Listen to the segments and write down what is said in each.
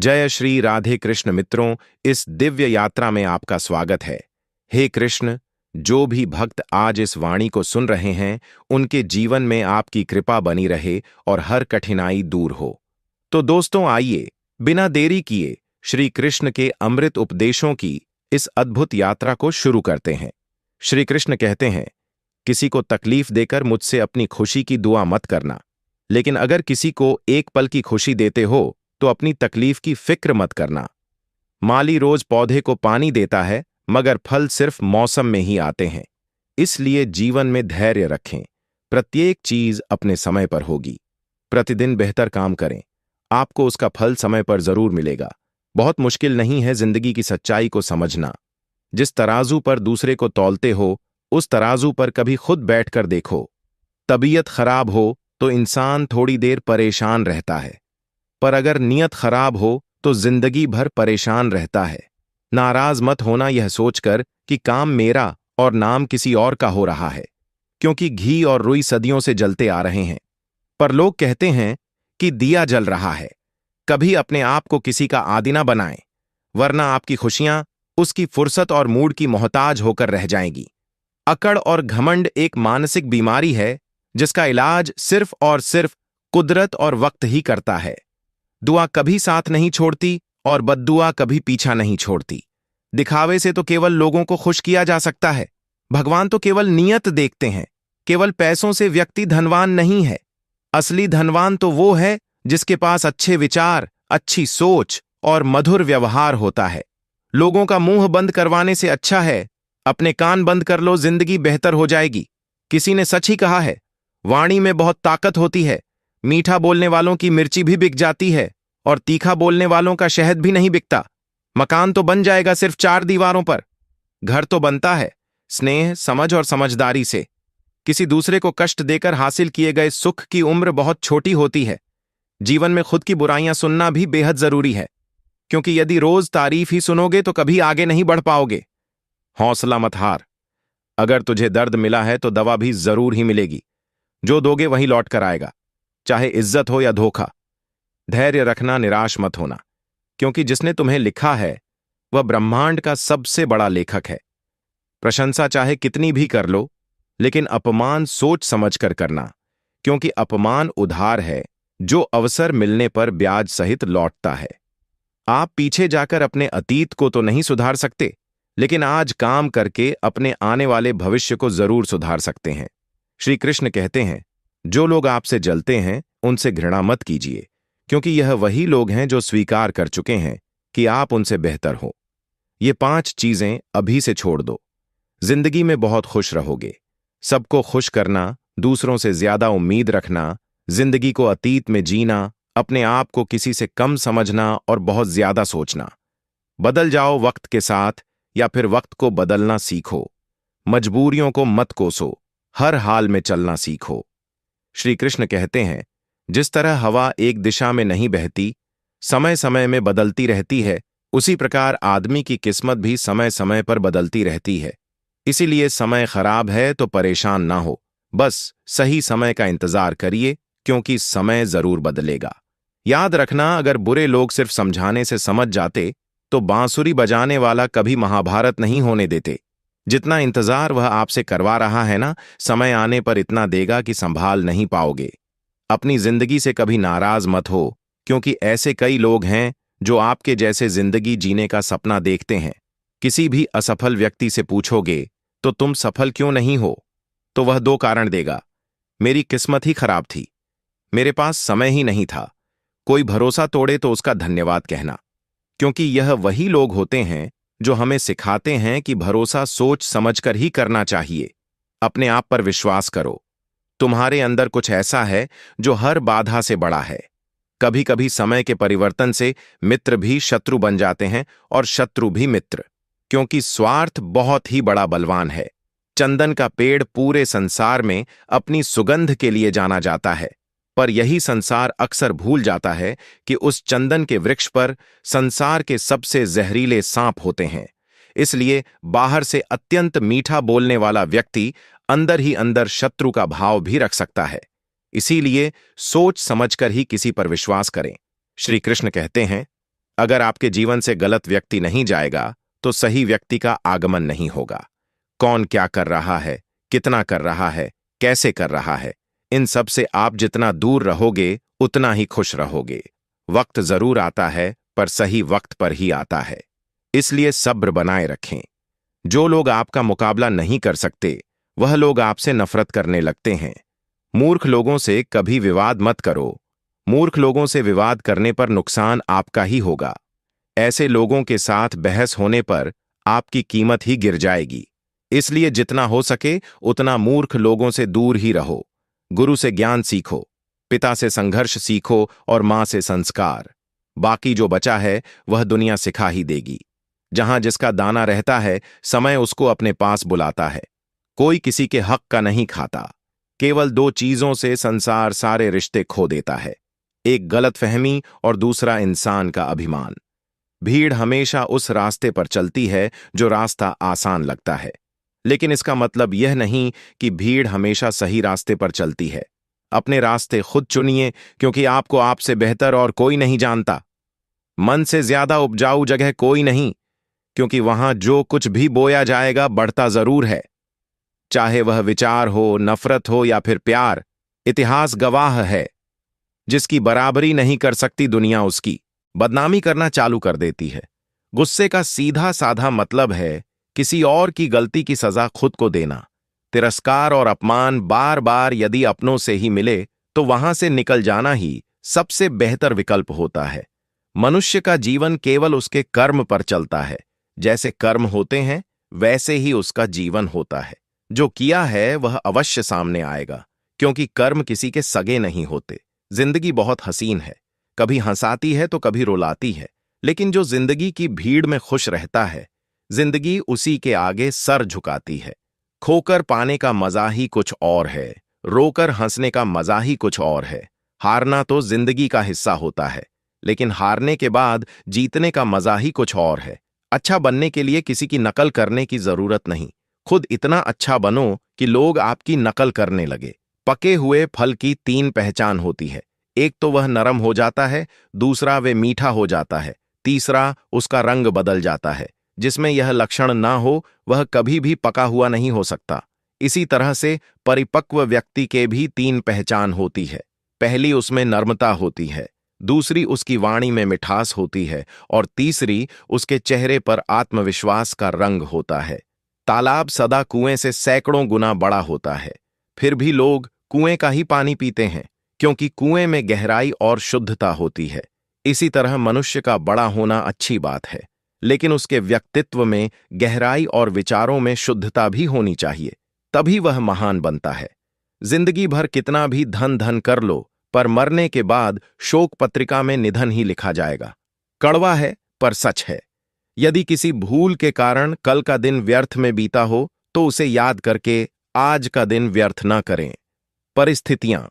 जय श्री राधे कृष्ण मित्रों, इस दिव्य यात्रा में आपका स्वागत है। हे कृष्ण, जो भी भक्त आज इस वाणी को सुन रहे हैं, उनके जीवन में आपकी कृपा बनी रहे और हर कठिनाई दूर हो। तो दोस्तों आइए, बिना देरी किए श्री कृष्ण के अमृत उपदेशों की इस अद्भुत यात्रा को शुरू करते हैं। श्री कृष्ण कहते हैं, किसी को तकलीफ देकर मुझसे अपनी खुशी की दुआ मत करना, लेकिन अगर किसी को एक पल की खुशी देते हो तो अपनी तकलीफ की फिक्र मत करना। माली रोज पौधे को पानी देता है, मगर फल सिर्फ मौसम में ही आते हैं। इसलिए जीवन में धैर्य रखें, प्रत्येक चीज अपने समय पर होगी। प्रतिदिन बेहतर काम करें, आपको उसका फल समय पर जरूर मिलेगा। बहुत मुश्किल नहीं है जिंदगी की सच्चाई को समझना। जिस तराजू पर दूसरे को तौलते हो, उस तराजू पर कभी खुद बैठकर देखो। तबीयत खराब हो तो इंसान थोड़ी देर परेशान रहता है, पर अगर नीयत खराब हो तो जिंदगी भर परेशान रहता है। नाराज मत होना यह सोचकर कि काम मेरा और नाम किसी और का हो रहा है, क्योंकि घी और रुई सदियों से जलते आ रहे हैं। पर लोग कहते हैं कि दिया जल रहा है। कभी अपने आप को किसी का आदी ना बनाएं, वरना आपकी खुशियां उसकी फुर्सत और मूड की मोहताज होकर रह जाएंगी। अकड़ और घमंड एक मानसिक बीमारी है, जिसका इलाज सिर्फ और सिर्फ कुदरत और वक्त ही करता है। दुआ कभी साथ नहीं छोड़ती और बद्दुआ कभी पीछा नहीं छोड़ती। दिखावे से तो केवल लोगों को खुश किया जा सकता है। भगवान तो केवल नियत देखते हैं। केवल पैसों से व्यक्ति धनवान नहीं है। असली धनवान तो वो है जिसके पास अच्छे विचार, अच्छी सोच और मधुर व्यवहार होता है। लोगों का मुंह बंद करवाने से अच्छा है अपने कान बंद कर लो, जिंदगी बेहतर हो जाएगी। किसी ने सच ही कहा है, वाणी में बहुत ताकत होती है। मीठा बोलने वालों की मिर्ची भी बिक जाती है और तीखा बोलने वालों का शहद भी नहीं बिकता। मकान तो बन जाएगा सिर्फ 4 दीवारों पर। घर तो बनता है स्नेह, समझ और समझदारी से। किसी दूसरे को कष्ट देकर हासिल किए गए सुख की उम्र बहुत छोटी होती है। जीवन में खुद की बुराइयां सुनना भी बेहद जरूरी है, क्योंकि यदि रोज तारीफ ही सुनोगे तो कभी आगे नहीं बढ़ पाओगे। हौसला मत हार। अगर तुझे दर्द मिला है तो दवा भी जरूर ही मिलेगी। जो दोगे वही लौट कर आएगा, चाहे इज्जत हो या धोखा। धैर्य रखना, निराश मत होना, क्योंकि जिसने तुम्हें लिखा है वह ब्रह्मांड का सबसे बड़ा लेखक है। प्रशंसा चाहे कितनी भी कर लो, लेकिन अपमान सोच समझकर करना, क्योंकि अपमान उधार है जो अवसर मिलने पर ब्याज सहित लौटता है। आप पीछे जाकर अपने अतीत को तो नहीं सुधार सकते, लेकिन आज काम करके अपने आने वाले भविष्य को जरूर सुधार सकते हैं। श्री कृष्ण कहते हैं, जो लोग आपसे जलते हैं उनसे घृणा मत कीजिए, क्योंकि यह वही लोग हैं जो स्वीकार कर चुके हैं कि आप उनसे बेहतर हो। ये 5 चीजें अभी से छोड़ दो, जिंदगी में बहुत खुश रहोगे। सबको खुश करना, दूसरों से ज्यादा उम्मीद रखना, जिंदगी को अतीत में जीना, अपने आप को किसी से कम समझना और बहुत ज्यादा सोचना। बदल जाओ वक्त के साथ, या फिर वक्त को बदलना सीखो। मजबूरियों को मत कोसो, हर हाल में चलना सीखो। श्री कृष्ण कहते हैं, जिस तरह हवा एक दिशा में नहीं बहती, समय समय में बदलती रहती है, उसी प्रकार आदमी की किस्मत भी समय समय पर बदलती रहती है। इसीलिए समय खराब है तो परेशान ना हो, बस सही समय का इंतजार करिए, क्योंकि समय जरूर बदलेगा। याद रखना, अगर बुरे लोग सिर्फ समझाने से समझ जाते तो बांसुरी बजाने वाला कभी महाभारत नहीं होने देते। जितना इंतजार वह आपसे करवा रहा है ना, समय आने पर इतना देगा कि संभाल नहीं पाओगे। अपनी जिंदगी से कभी नाराज मत हो, क्योंकि ऐसे कई लोग हैं जो आपके जैसे जिंदगी जीने का सपना देखते हैं। किसी भी असफल व्यक्ति से पूछोगे तो तुम सफल क्यों नहीं हो, तो वह 2 कारण देगा। मेरी किस्मत ही खराब थी, मेरे पास समय ही नहीं था। कोई भरोसा तोड़े तो उसका धन्यवाद कहना, क्योंकि यह वही लोग होते हैं जो हमें सिखाते हैं कि भरोसा सोच समझकर ही करना चाहिए। अपने आप पर विश्वास करो। तुम्हारे अंदर कुछ ऐसा है जो हर बाधा से बड़ा है। कभी कभी समय के परिवर्तन से मित्र भी शत्रु बन जाते हैं और शत्रु भी मित्र, क्योंकि स्वार्थ बहुत ही बड़ा बलवान है। चंदन का पेड़ पूरे संसार में अपनी सुगंध के लिए जाना जाता है, पर यही संसार अक्सर भूल जाता है कि उस चंदन के वृक्ष पर संसार के सबसे जहरीले सांप होते हैं। इसलिए बाहर से अत्यंत मीठा बोलने वाला व्यक्ति अंदर ही अंदर शत्रु का भाव भी रख सकता है। इसीलिए सोच समझकर ही किसी पर विश्वास करें। श्री कृष्ण कहते हैं, अगर आपके जीवन से गलत व्यक्ति नहीं जाएगा तो सही व्यक्ति का आगमन नहीं होगा। कौन क्या कर रहा है, कितना कर रहा है, कैसे कर रहा है, इन सब से आप जितना दूर रहोगे उतना ही खुश रहोगे। वक्त जरूर आता है पर सही वक्त पर ही आता है, इसलिए सब्र बनाए रखें। जो लोग आपका मुकाबला नहीं कर सकते वह लोग आपसे नफरत करने लगते हैं। मूर्ख लोगों से कभी विवाद मत करो। मूर्ख लोगों से विवाद करने पर नुकसान आपका ही होगा। ऐसे लोगों के साथ बहस होने पर आपकी कीमत ही गिर जाएगी। इसलिए जितना हो सके उतना मूर्ख लोगों से दूर ही रहो। गुरु से ज्ञान सीखो, पिता से संघर्ष सीखो और मां से संस्कार। बाकी जो बचा है वह दुनिया सिखा ही देगी। जहां जिसका दाना रहता है समय उसको अपने पास बुलाता है। कोई किसी के हक का नहीं खाता। केवल दो चीजों से संसार सारे रिश्ते खो देता है, एक गलतफहमी और दूसरा इंसान का अभिमान। भीड़ हमेशा उस रास्ते पर चलती है जो रास्ता आसान लगता है, लेकिन इसका मतलब यह नहीं कि भीड़ हमेशा सही रास्ते पर चलती है। अपने रास्ते खुद चुनिए, क्योंकि आपको आपसे बेहतर और कोई नहीं जानता। मन से ज्यादा उपजाऊ जगह कोई नहीं, क्योंकि वहां जो कुछ भी बोया जाएगा बढ़ता जरूर है। चाहे वह विचार हो, नफरत हो या फिर प्यार, इतिहास गवाह है। जिसकी बराबरी नहीं कर सकती दुनिया उसकी बदनामी करना चालू कर देती है। गुस्से का सीधा साधा मतलब है किसी और की गलती की सजा खुद को देना। तिरस्कार और अपमान बार बार यदि अपनों से ही मिले तो वहां से निकल जाना ही सबसे बेहतर विकल्प होता है। मनुष्य का जीवन केवल उसके कर्म पर चलता है। जैसे कर्म होते हैं वैसे ही उसका जीवन होता है। जो किया है वह अवश्य सामने आएगा, क्योंकि कर्म किसी के सगे नहीं होते। जिंदगी बहुत हसीन है, कभी हंसाती है तो कभी रुलाती है, लेकिन जो जिंदगी की भीड़ में खुश रहता है जिंदगी उसी के आगे सर झुकाती है। खोकर पाने का मजा ही कुछ और है, रोकर हंसने का मजा ही कुछ और है। हारना तो जिंदगी का हिस्सा होता है, लेकिन हारने के बाद जीतने का मजा ही कुछ और है। अच्छा बनने के लिए किसी की नकल करने की जरूरत नहीं। खुद इतना अच्छा बनो कि लोग आपकी नकल करने लगे। पके हुए फल की तीन पहचान होती है, एक तो वह नरम हो जाता है, दूसरा वे मीठा हो जाता है, तीसरा उसका रंग बदल जाता है। जिसमें यह लक्षण ना हो वह कभी भी पका हुआ नहीं हो सकता। इसी तरह से परिपक्व व्यक्ति के भी तीन पहचान होती है। पहली उसमें नर्मता होती है, दूसरी उसकी वाणी में मिठास होती है और तीसरी उसके चेहरे पर आत्मविश्वास का रंग होता है। तालाब सदा कुएं से सैकड़ों गुना बड़ा होता है, फिर भी लोग कुएं का ही पानी पीते हैं, क्योंकि कुएं में गहराई और शुद्धता होती है। इसी तरह मनुष्य का बड़ा होना अच्छी बात है, लेकिन उसके व्यक्तित्व में गहराई और विचारों में शुद्धता भी होनी चाहिए, तभी वह महान बनता है। जिंदगी भर कितना भी धन धन कर लो, पर मरने के बाद शोक पत्रिका में निधन ही लिखा जाएगा। कड़वा है पर सच है। यदि किसी भूल के कारण कल का दिन व्यर्थ में बीता हो तो उसे याद करके आज का दिन व्यर्थ न करें। परिस्थितियां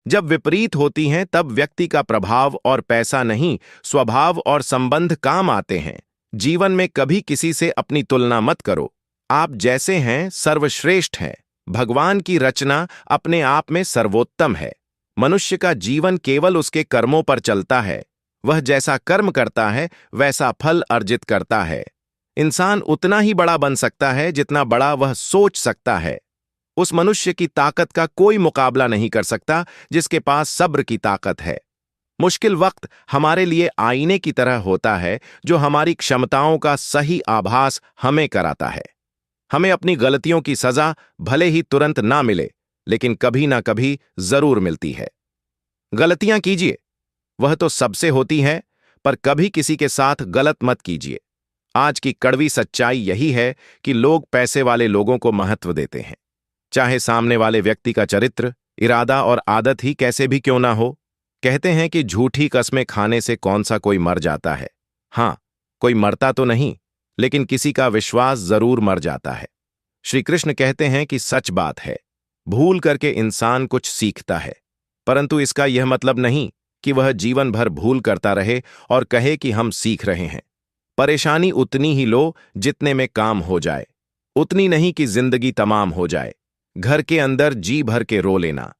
जब विपरीत होती हैं तब व्यक्ति का प्रभाव और पैसा नहीं, स्वभाव और संबंध काम आते हैं। जीवन में कभी किसी से अपनी तुलना मत करो। आप जैसे हैं सर्वश्रेष्ठ हैं। भगवान की रचना अपने आप में सर्वोत्तम है। मनुष्य का जीवन केवल उसके कर्मों पर चलता है। वह जैसा कर्म करता है वैसा फल अर्जित करता है। इंसान उतना ही बड़ा बन सकता है जितना बड़ा वह सोच सकता है। उस मनुष्य की ताकत का कोई मुकाबला नहीं कर सकता जिसके पास सब्र की ताकत है। मुश्किल वक्त हमारे लिए आईने की तरह होता है जो हमारी क्षमताओं का सही आभास हमें कराता है। हमें अपनी गलतियों की सजा भले ही तुरंत ना मिले, लेकिन कभी ना कभी जरूर मिलती है। गलतियां कीजिए, वह तो सबसे होती है, पर कभी किसी के साथ गलत मत कीजिए। आज की कड़वी सच्चाई यही है कि लोग पैसे वाले लोगों को महत्व देते हैं, चाहे सामने वाले व्यक्ति का चरित्र, इरादा और आदत ही कैसे भी क्यों ना हो। कहते हैं कि झूठी कस्में खाने से कौन सा कोई मर जाता है। हां, कोई मरता तो नहीं, लेकिन किसी का विश्वास जरूर मर जाता है। श्री कृष्ण कहते हैं कि सच बात है, भूल करके इंसान कुछ सीखता है, परंतु इसका यह मतलब नहीं कि वह जीवन भर भूल करता रहे और कहे कि हम सीख रहे हैं। परेशानी उतनी ही लो जितने में काम हो जाए, उतनी नहीं कि जिंदगी तमाम हो जाए। घर के अंदर जी भर के रो लेना,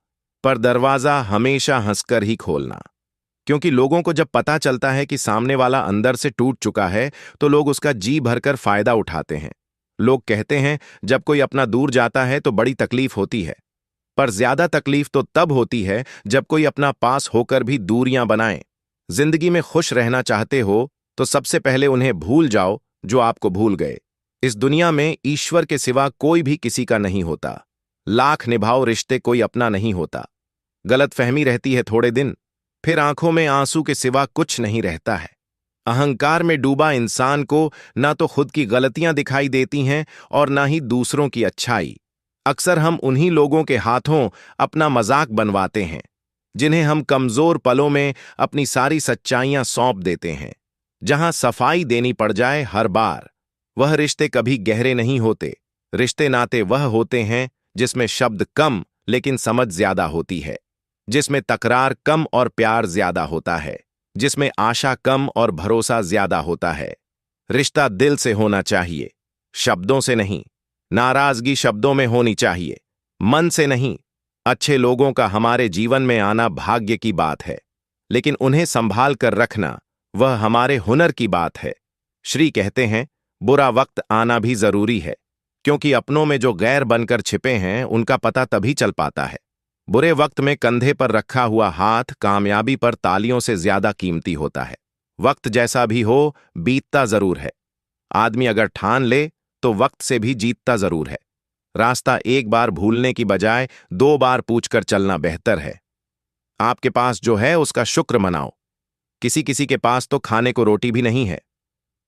पर दरवाजा हमेशा हंसकर ही खोलना। क्योंकि लोगों को जब पता चलता है कि सामने वाला अंदर से टूट चुका है तो लोग उसका जी भरकर फायदा उठाते हैं। लोग कहते हैं जब कोई अपना दूर जाता है तो बड़ी तकलीफ होती है, पर ज्यादा तकलीफ तो तब होती है जब कोई अपना पास होकर भी दूरियां बनाए। जिंदगी में खुश रहना चाहते हो तो सबसे पहले उन्हें भूल जाओ जो आपको भूल गए। इस दुनिया में ईश्वर के सिवा कोई भी किसी का नहीं होता। लाख निभाओ रिश्ते कोई अपना नहीं होता। गलतफहमी रहती है थोड़े दिन, फिर आंखों में आंसू के सिवा कुछ नहीं रहता है। अहंकार में डूबा इंसान को ना तो खुद की गलतियां दिखाई देती हैं और ना ही दूसरों की अच्छाई। अक्सर हम उन्हीं लोगों के हाथों अपना मजाक बनवाते हैं जिन्हें हम कमजोर पलों में अपनी सारी सच्चाइयां सौंप देते हैं। जहां सफाई देनी पड़ जाए हर बार, वह रिश्ते कभी गहरे नहीं होते। रिश्ते नाते वह होते हैं जिसमें शब्द कम लेकिन समझ ज्यादा होती है, जिसमें तकरार कम और प्यार ज्यादा होता है, जिसमें आशा कम और भरोसा ज्यादा होता है। रिश्ता दिल से होना चाहिए, शब्दों से नहीं। नाराजगी शब्दों में होनी चाहिए, मन से नहीं। अच्छे लोगों का हमारे जीवन में आना भाग्य की बात है, लेकिन उन्हें संभाल कर रखना वह हमारे हुनर की बात है। श्री कहते हैं बुरा वक्त आना भी जरूरी है, क्योंकि अपनों में जो गैर बनकर छिपे हैं उनका पता तभी चल पाता है। बुरे वक्त में कंधे पर रखा हुआ हाथ कामयाबी पर तालियों से ज्यादा कीमती होता है। वक्त जैसा भी हो बीतता जरूर है। आदमी अगर ठान ले तो वक्त से भी जीतता जरूर है। रास्ता एक बार भूलने की बजाय 2 बार पूछकर चलना बेहतर है। आपके पास जो है उसका शुक्र मनाओ। किसी किसी के पास तो खाने को रोटी भी नहीं है।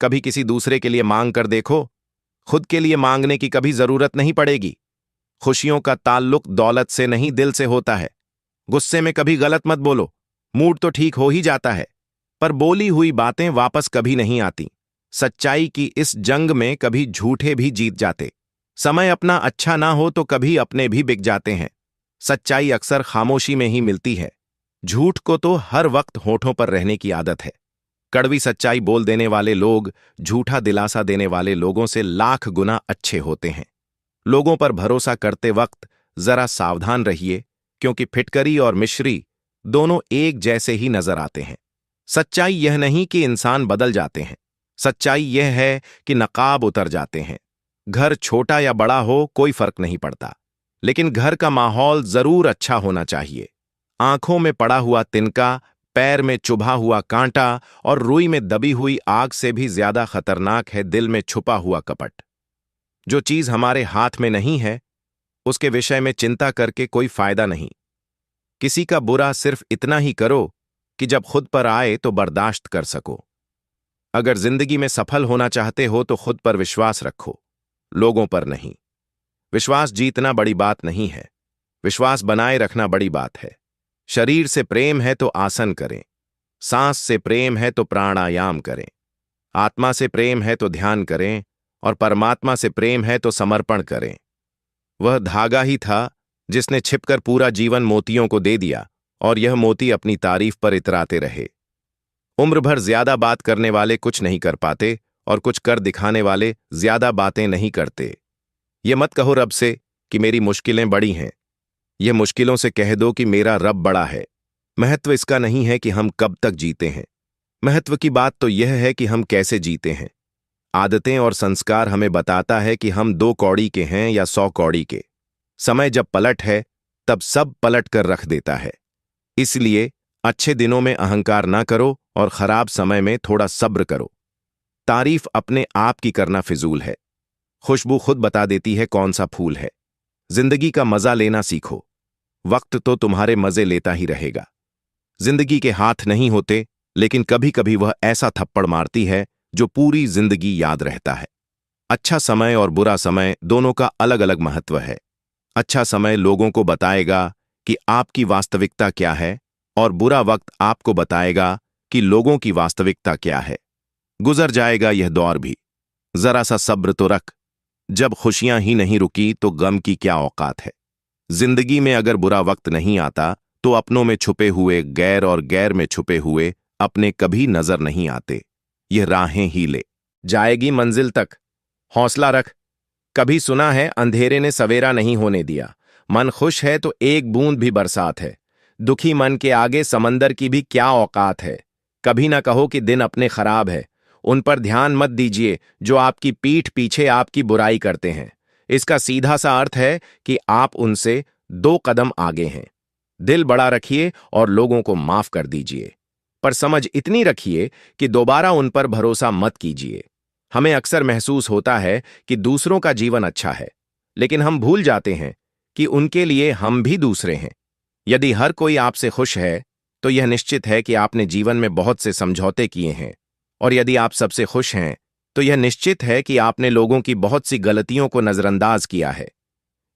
कभी किसी दूसरे के लिए मांग कर देखो, खुद के लिए मांगने की कभी जरूरत नहीं पड़ेगी। खुशियों का ताल्लुक दौलत से नहीं दिल से होता है। गुस्से में कभी गलत मत बोलो, मूड तो ठीक हो ही जाता है, पर बोली हुई बातें वापस कभी नहीं आती। सच्चाई की इस जंग में कभी झूठे भी जीत जाते। समय अपना अच्छा ना हो तो कभी अपने भी बिक जाते हैं। सच्चाई अक्सर खामोशी में ही मिलती है। झूठ को तो हर वक्त होठों पर रहने की आदत है। कड़वी सच्चाई बोल देने वाले लोग झूठा दिलासा देने वाले लोगों से लाख गुना अच्छे होते हैं। लोगों पर भरोसा करते वक्त जरा सावधान रहिए, क्योंकि फिटकरी और मिश्री दोनों एक जैसे ही नजर आते हैं। सच्चाई यह नहीं कि इंसान बदल जाते हैं, सच्चाई यह है कि नकाब उतर जाते हैं। घर छोटा या बड़ा हो कोई फर्क नहीं पड़ता, लेकिन घर का माहौल जरूर अच्छा होना चाहिए। आंखों में पड़ा हुआ तिनका, पैर में चुभा हुआ कांटा और रुई में दबी हुई आग से भी ज्यादा खतरनाक है दिल में छुपा हुआ कपट। जो चीज हमारे हाथ में नहीं है उसके विषय में चिंता करके कोई फायदा नहीं। किसी का बुरा सिर्फ इतना ही करो कि जब खुद पर आए तो बर्दाश्त कर सको। अगर जिंदगी में सफल होना चाहते हो तो खुद पर विश्वास रखो, लोगों पर नहीं। विश्वास जीतना बड़ी बात नहीं है, विश्वास बनाए रखना बड़ी बात है। शरीर से प्रेम है तो आसन करें, सांस से प्रेम है तो प्राणायाम करें, आत्मा से प्रेम है तो ध्यान करें और परमात्मा से प्रेम है तो समर्पण करें। वह धागा ही था जिसने छिपकर पूरा जीवन मोतियों को दे दिया और यह मोती अपनी तारीफ पर इतराते रहे। उम्र भर ज्यादा बात करने वाले कुछ नहीं कर पाते और कुछ कर दिखाने वाले ज्यादा बातें नहीं करते। ये मत कहो रब से कि मेरी मुश्किलें बड़ी हैं, यह मुश्किलों से कह दो कि मेरा रब बड़ा है। महत्व इसका नहीं है कि हम कब तक जीते हैं, महत्व की बात तो यह है कि हम कैसे जीते हैं। आदतें और संस्कार हमें बताता है कि हम 2 कौड़ी के हैं या 100 कौड़ी के। समय जब पलट है तब सब पलट कर रख देता है। इसलिए अच्छे दिनों में अहंकार ना करो और खराब समय में थोड़ा सब्र करो। तारीफ अपने आप की करना फिजूल है, खुशबू खुद बता देती है कौन सा फूल है। जिंदगी का मजा लेना सीखो, वक्त तो तुम्हारे मजे लेता ही रहेगा। जिंदगी के हाथ नहीं होते, लेकिन कभी कभी वह ऐसा थप्पड़ मारती है जो पूरी जिंदगी याद रहता है। अच्छा समय और बुरा समय दोनों का अलग अलग महत्व है। अच्छा समय लोगों को बताएगा कि आपकी वास्तविकता क्या है और बुरा वक्त आपको बताएगा कि लोगों की वास्तविकता क्या है। गुजर जाएगा यह दौर भी, जरा सा सब्र तो रख। जब खुशियां ही नहीं रुकी तो गम की क्या औकात है। जिंदगी में अगर बुरा वक्त नहीं आता तो अपनों में छुपे हुए गैर और गैर में छुपे हुए अपने कभी नजर नहीं आते। यह राहें ही ले जाएगी मंजिल तक, हौसला रख। कभी सुना है अंधेरे ने सवेरा नहीं होने दिया। मन खुश है तो एक बूंद भी बरसात है। दुखी मन के आगे समंदर की भी क्या औकात है। कभी ना कहो कि दिन अपने खराब है। उन पर ध्यान मत दीजिए जो आपकी पीठ पीछे आपकी बुराई करते हैं। इसका सीधा सा अर्थ है कि आप उनसे 2 कदम आगे हैं। दिल बड़ा रखिए और लोगों को माफ कर दीजिए, पर समझ इतनी रखिए कि दोबारा उन पर भरोसा मत कीजिए। हमें अक्सर महसूस होता है कि दूसरों का जीवन अच्छा है, लेकिन हम भूल जाते हैं कि उनके लिए हम भी दूसरे हैं। यदि हर कोई आपसे खुश है, तो यह निश्चित है कि आपने जीवन में बहुत से समझौते किए हैं, और यदि आप सबसे खुश हैं, तो यह निश्चित है कि आपने लोगों की बहुत सी गलतियों को नजरअंदाज किया है।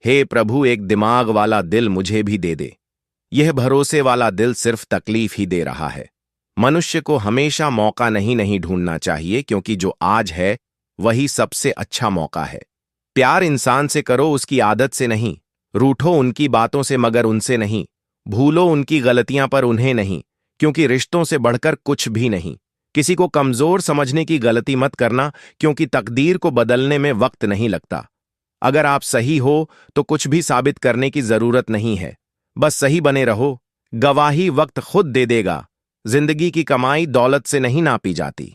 हे प्रभु, एक दिमाग वाला दिल मुझे भी दे दे। यह भरोसे वाला दिल सिर्फ तकलीफ ही दे रहा है। मनुष्य को हमेशा मौका नहीं ढूंढना चाहिए, क्योंकि जो आज है वही सबसे अच्छा मौका है। प्यार इंसान से करो, उसकी आदत से नहीं। रूठो उनकी बातों से, मगर उनसे नहीं। भूलो उनकी गलतियां, पर उन्हें नहीं, क्योंकि रिश्तों से बढ़कर कुछ भी नहीं। किसी को कमजोर समझने की गलती मत करना, क्योंकि तकदीर को बदलने में वक्त नहीं लगता। अगर आप सही हो तो कुछ भी साबित करने की जरूरत नहीं है, बस सही बने रहो। गवाही वक्त खुद दे देगा। जिंदगी की कमाई दौलत से नहीं नापी जाती।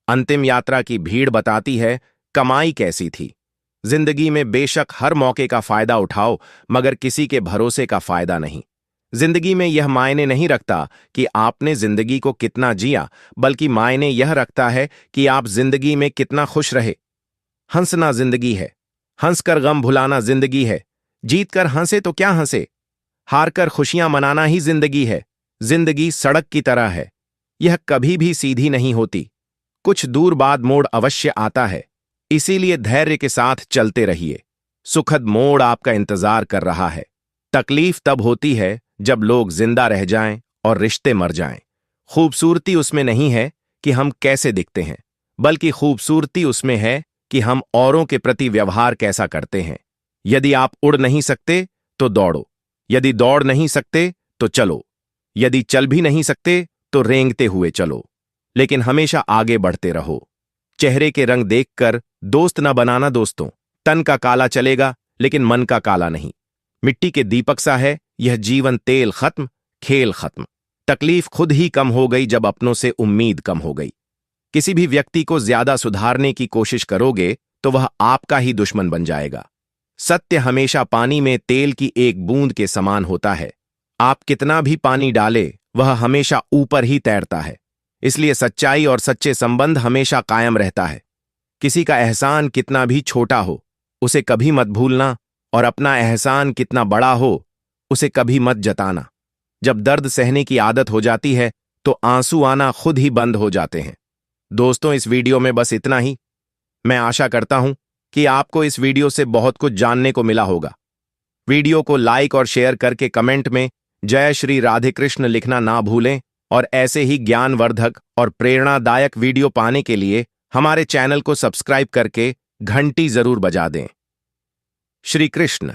अंतिम यात्रा की भीड़ बताती है कमाई कैसी थी। जिंदगी में बेशक हर मौके का फायदा उठाओ, मगर किसी के भरोसे का फायदा नहीं। जिंदगी में यह मायने नहीं रखता कि आपने जिंदगी को कितना जिया, बल्कि मायने यह रखता है कि आप जिंदगी में कितना खुश रहे। हंसना जिंदगी है, हंसकर गम भुलाना जिंदगी है। जीतकर हंसे तो क्या हंसे, हारकर खुशियां मनाना ही जिंदगी है। जिंदगी सड़क की तरह है, यह कभी भी सीधी नहीं होती। कुछ दूर बाद मोड़ अवश्य आता है, इसीलिए धैर्य के साथ चलते रहिए। सुखद मोड़ आपका इंतजार कर रहा है। तकलीफ तब होती है जब लोग जिंदा रह जाएं और रिश्ते मर जाएं। खूबसूरती उसमें नहीं है कि हम कैसे दिखते हैं, बल्कि खूबसूरती उसमें है कि हम औरों के प्रति व्यवहार कैसा करते हैं। यदि आप उड़ नहीं सकते तो दौड़ो, यदि दौड़ नहीं सकते तो चलो, यदि चल भी नहीं सकते तो रेंगते हुए चलो, लेकिन हमेशा आगे बढ़ते रहो। चेहरे के रंग देखकर दोस्त न बनाना दोस्तों। तन का काला चलेगा, लेकिन मन का काला नहीं। मिट्टी के दीपक सा है यह जीवन, तेल खत्म, खेल खत्म। तकलीफ खुद ही कम हो गई जब अपनों से उम्मीद कम हो गई। किसी भी व्यक्ति को ज्यादा सुधारने की कोशिश करोगे तो वह आपका ही दुश्मन बन जाएगा। सत्य हमेशा पानी में तेल की एक बूंद के समान होता है। आप कितना भी पानी डाले, वह हमेशा ऊपर ही तैरता है। इसलिए सच्चाई और सच्चे संबंध हमेशा कायम रहता है। किसी का एहसान कितना भी छोटा हो, उसे कभी मत भूलना, और अपना एहसान कितना बड़ा हो, उसे कभी मत जताना। जब दर्द सहने की आदत हो जाती है तो आंसू आना खुद ही बंद हो जाते हैं। दोस्तों, इस वीडियो में बस इतना ही। मैं आशा करता हूं कि आपको इस वीडियो से बहुत कुछ जानने को मिला होगा। वीडियो को लाइक और शेयर करके कमेंट में जय श्री राधे कृष्ण लिखना ना भूलें, और ऐसे ही ज्ञानवर्धक और प्रेरणादायक वीडियो पाने के लिए हमारे चैनल को सब्सक्राइब करके घंटी जरूर बजा दें। श्री कृष्ण।